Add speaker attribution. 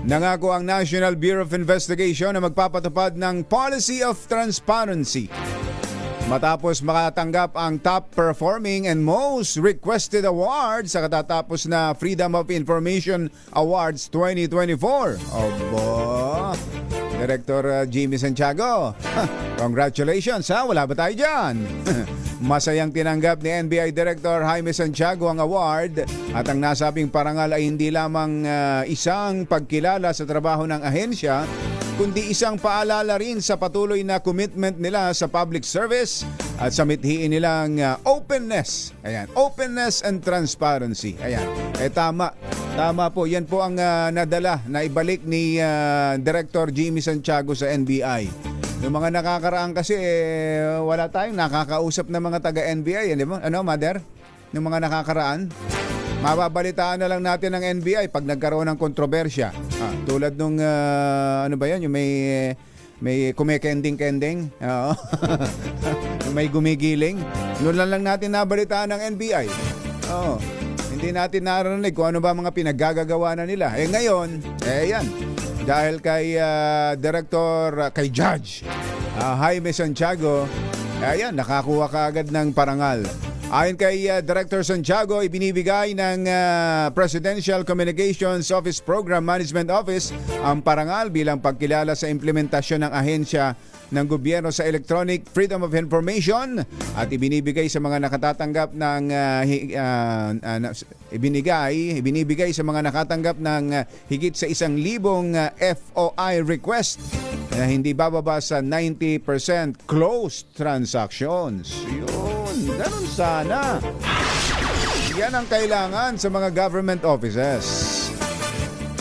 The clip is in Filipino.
Speaker 1: Nangako ang National Bureau of Investigation na magpapatupad ng Policy of Transparency matapos makatanggap ang top performing and most requested award sa katatapos na Freedom of Information Awards 2024. Aba, Director Jimmy Santiago, congratulations ha, wala ba tayo dyan? Masayang tinanggap ni NBI Director Jaime Santiago ang award at ang nasabing parangal ay hindi lamang isang pagkilala sa trabaho ng ahensya, kundi isang paalala rin sa patuloy na commitment nila sa public service at sa mithiin nilang openness. Ayan, openness and transparency. Ayan, tama. Tama po, yan po ang nadala na ibalik ni Director Jimmy Santiago sa NBI. Yung mga nakakaraan kasi wala tayong nakakausap na mga taga-NBI, di ba? Ano, Mother? Yung mga nakakaraan, mababalitaan na lang natin ng NBI pag nagkaroon ng kontrobersya. Tulad nung ano ba 'yan, yung may kumikending-kending, yung may gumigiling. Noon lang natin nabalitaan ng NBI. Hindi natin narinig kung ano ba mga pinaggagawa na nila. Ngayon, yan. Dahil kay kay Judge Jaime Santiago, ayan, nakakuha kaagad ng parangal. Ayon kay Director Santiago, ibinibigay ng Presidential Communications Office Program Management Office ang parangal bilang pagkilala sa implementasyon ng ahensya ng gobyerno sa Electronic Freedom of Information at ibinibigay sa mga nakatatanggap ng ibinibigay sa mga nakatanggap ng higit sa 1,000 FOI request na hindi bababa sa 90% closed transactions. Yun, ganun sana. Yan ang kailangan sa mga government offices.